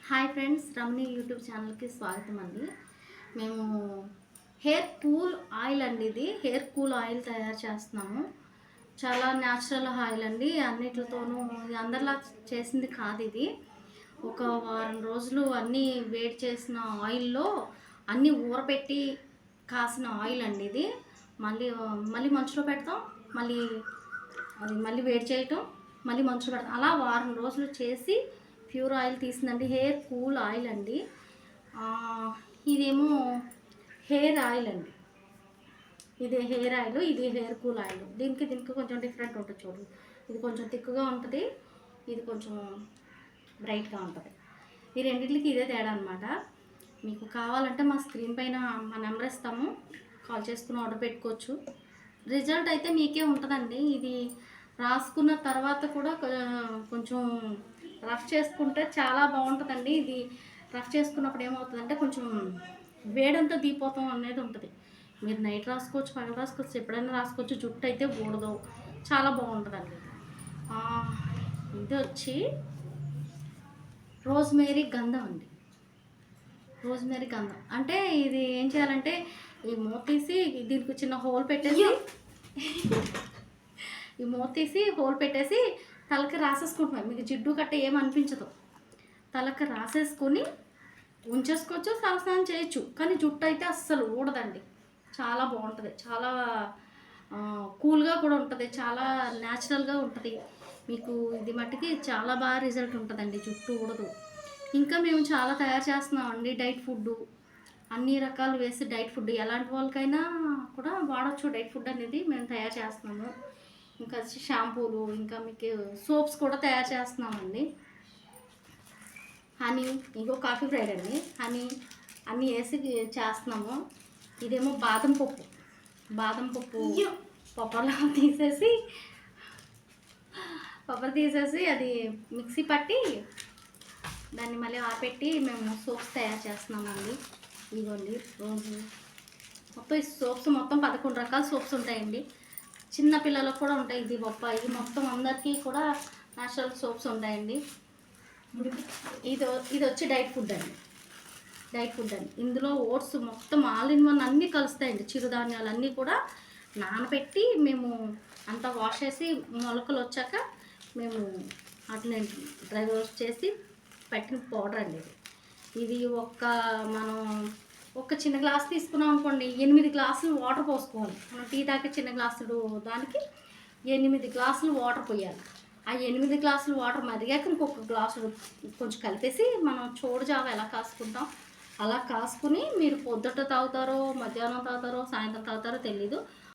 Hi friends, రమణి YouTube ఛానల్కి స్వాగతం అండి. మేము హెయిర్ కూల్ ఆయిల్ అండి, ఇది హెయిర్ కూల్ ఆయిల్ తయారు చేస్తున్నాము. చాలా న్యాచురల్ ఆయిల్ అండి. అన్నిటితోనూ అందరిలా చేసింది కాదు ఇది. ఒక వారం రోజులు అన్నీ వేడి చేసిన ఆయిల్లో అన్నీ ఊరపెట్టి కాసిన ఆయిల్ అండి ఇది. మళ్ళీ మళ్ళీ మంచులో పెడతాం, మళ్ళీ మళ్ళీ వేడి చేయటం, మళ్ళీ మంచులో పెడతాం. అలా వారం రోజులు చేసి ప్యూర్ ఆయిల్ తీసిందండి. హెయిర్ కూల్ ఆయిల్ అండి. ఇదేమో హెయిర్ ఆయిల్ అండి. ఇది హెయిర్ ఆయిల్, ఇది హెయిర్ కూల్ ఆయిల్. దీనికి కొంచెం డిఫరెంట్ ఉంటుంది చూడండి. ఇది కొంచెం థిక్గా ఉంటుంది, ఇది కొంచెం బ్రైట్గా ఉంటుంది. ఈ రెండింటికి ఇదే తేడా అనమాట. మీకు కావాలంటే మా స్క్రీన్ పైన మా నెంబర్ ఇస్తాము, కాల్ చేసుకుని ఆర్డర్ పెట్టుకోవచ్చు. రిజల్ట్ అయితే మీకే ఉంటుందండి. ఇది రాసుకున్న తర్వాత కూడా కొంచెం రఫ్ చేసుకుంటే చాలా బాగుంటుందండి. ఇది రఫ్ చేసుకున్నప్పుడు ఏమవుతుందంటే కొంచెం వేడంతా దీపోతాం అనేది ఉంటుంది. మీరు నైట్ రాసుకోవచ్చు, పగలు రాసుకోవచ్చు, ఎప్పుడైనా రాసుకోవచ్చు. జుట్టు అయితే ఊడదు, చాలా బాగుంటుందండి. ఇది వచ్చి రోజ్మేరీ గంధం అండి. రోజ్మేరీ గంధం అంటే ఇది ఏం చేయాలంటే ఈ మూత తీసి దీనికి చిన్న హోల్ పెట్టేసి ఈ మూత తీసి హోల్ పెట్టేసి తలకి రాసేసుకుంటున్నాం. మీకు జిడ్డు కట్ట ఏమనిపించదు. తలకి రాసేసుకొని ఉంచేసుకోవచ్చు, తలస్నానం చేయొచ్చు. కానీ జుట్టు అయితే అస్సలు ఊడదండి. చాలా బాగుంటుంది, చాలా కూల్గా కూడా ఉంటుంది, చాలా న్యాచురల్గా ఉంటుంది. మీకు ఇది మట్టికి చాలా బాగా రిజల్ట్ ఉంటుందండి, జుట్టు ఊడదు. ఇంకా మేము చాలా తయారు చేస్తున్నామండి. డైట్ ఫుడ్ అన్ని రకాలు వేసి డైట్ ఫుడ్ ఎలాంటి వాళ్ళకైనా కూడా వాడచ్చు. డైట్ ఫుడ్ అనేది మేము తయారు చేస్తున్నాము. ఇంకా షాంపూలు, ఇంకా మీకు సోప్స్ కూడా తయారు చేస్తున్నామండి. హనీ, ఇంకో కాఫీ ఫ్రైడ్ అండి, హనీ అన్నీ వేసి చేస్తున్నాము. ఇదేమో బాదం పప్పు పప్పులో తీసేసి అది మిక్సీ పట్టి దాన్ని మళ్ళీ ఆపెట్టి మేము సోప్స్ తయారు చేస్తున్నామండి. ఇదిగోండి రోజు మొత్తం ఈ సోప్స్ మొత్తం 11 రకాల సోప్స్ ఉంటాయండి. చిన్న పిల్లలకు కూడా ఉంటాయి. ఇది బొప్పాయి మొత్తం అందరికీ కూడా న్యాచురల్ సోప్స్ ఉంటాయండి. ఇది వచ్చి డైట్ ఫుడ్ అండి. ఇందులో ఓట్స్ మొత్తం ఆల్ ఇన్ వన్ అన్నీ కలుస్తాయండి. చిరుధాన్యాలు అన్నీ కూడా నానబెట్టి మేము అంతా వాష్ చేసి మొలకలు వచ్చాక మేము వాటిని డ్రై రోస్ట్ చేసి పెట్టిన పౌడర్ అండి ఇది. మనం ఒక చిన్న గ్లాస్ తీసుకున్నాం అనుకోండి, 8 గ్లాసులు వాటర్ పోసుకోవాలి. మనం టీ తాగే చిన్న గ్లాసులు దానికి 8 గ్లాసులు వాటర్ పోయాలి. ఆ 8 గ్లాసులు వాటర్ మరిగాక ఇంకొక గ్లాసు కొంచెం కలిపేసి మనం చోడు జావ ఎలా కాసుకుంటాం అలా కాసుకుని మీరు పొద్దుట తాగుతారో, మధ్యాహ్నం తాగుతారో, సాయంత్రం తాగుతారో తెలీదు.